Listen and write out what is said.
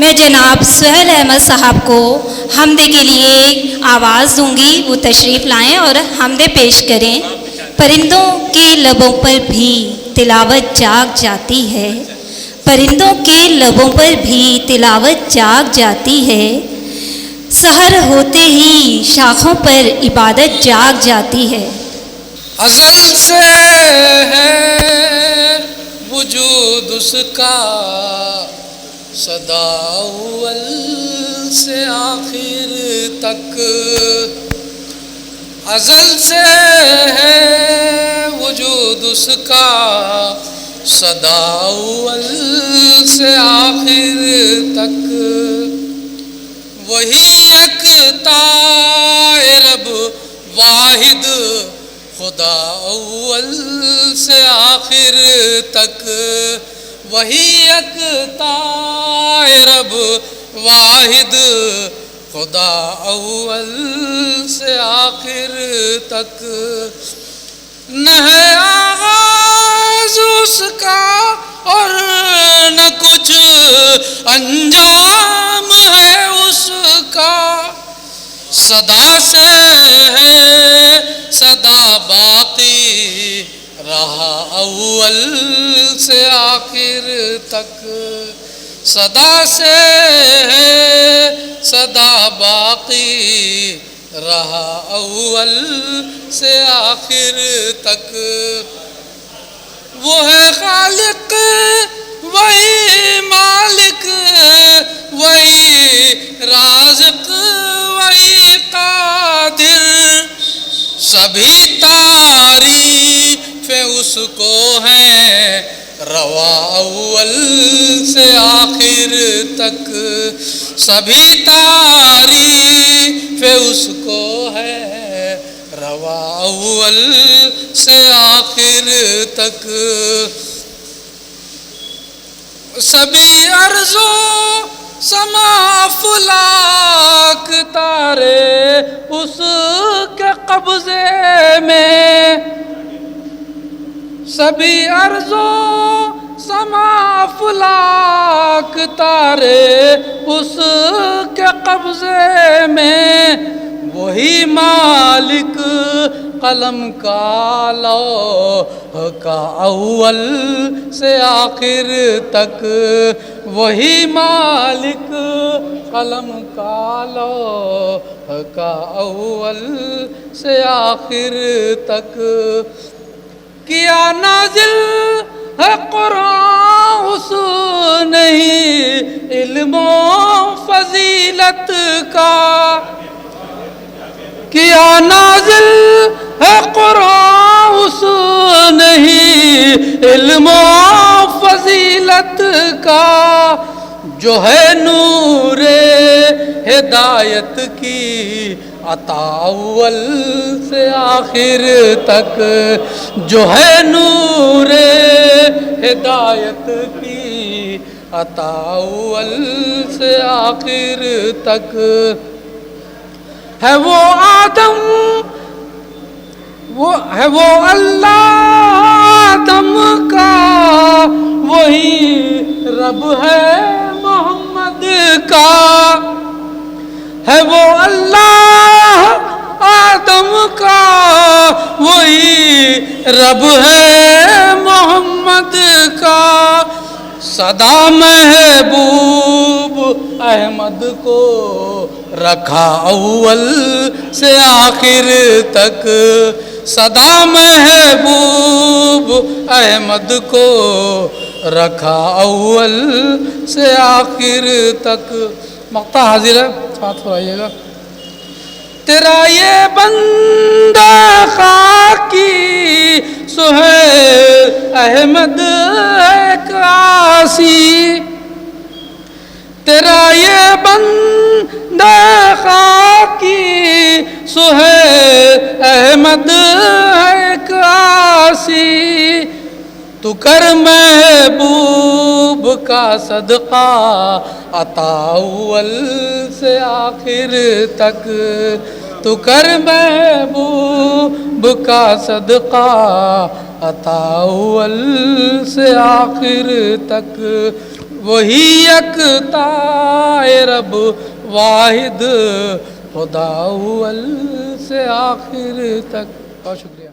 میں جناب سہیل احمد صاحب کو حمدے کے لیے آواز دوں گی، وہ تشریف لائیں اور حمدے پیش کریں۔ پرندوں کے لبوں پر بھی تلاوت جاگ جاتی ہے، پرندوں کے لبوں پر بھی تلاوت جاگ جاتی ہے، سحر ہوتے ہی شاخوں پر عبادت جاگ جاتی ہے۔ ازل سے ہے وجود اس کا، صدا اول سے آخر تک، ازل سے ہے وجود اس کا، صدا اول سے آخر تک، وہی یکتا رب واحد، خدا اول سے آخر تک، وہی یکتا رب واحد، خدا اول سے آخر تک، نہ ہے آغاز اس کا اور نہ کچھ انجام ہے اس کا، صدا سے ہے صدا باقی رہا اول سے آخر تک، صدا سے ہے صدا باقی رہا اول سے آخر تک، وہ ہے خالق وہی مالک وہی رازق وہی قادر، سبھی تعریف اس کو ہیں روا اول سے آخر تک، سبھی تعریف اس کو ہے روا اول سے آخر تک، سبھی ارض و سما فلاک تارے اس کے قبضے میں، سبھی ارض و سما فلاک تارے اس کے قبضے میں، وہی مالک قلم کا لوح کا اول سے آخر تک، وہی مالک قلم کا لوح کا اول سے آخر تک، کیا نازل ہے قرآن اس نہیں علم و فضیلت کا، کیا نازل ہے قرآن اس نہیں علم و فضیلت کا، جو ہے نور ہدایت کی عطا اول سے آخر تک، جو ہے نور ہدایت کی عطا اول سے آخر تک، ہے وہ آدم وہ اللہ آدم کا، وہی رب ہے محمد کا، ہے وہ اللہ آدم کا، وہی رب ہے محمد کا، صدا محبوب احمد کو رکھا اول سے آخر تک، صدا محبوب احمد کو رکھا اول سے آخر تک۔ مقطع حاضر ہے، ساتھ فرمائیے گا۔ تیرا یہ بندہ خاکی سہیل احمد ایک آسی، تیرا یہ بندہ خاکی سہیل احمد ایک آسی، تو کر محبوب کا صدقہ عطا اول سے آخر تک، تو کر محبوب کا صدقہ عطا اول سے آخر تک، وہی یکتا رب واحد خدا اول سے آخر تک. بہت شکریہ.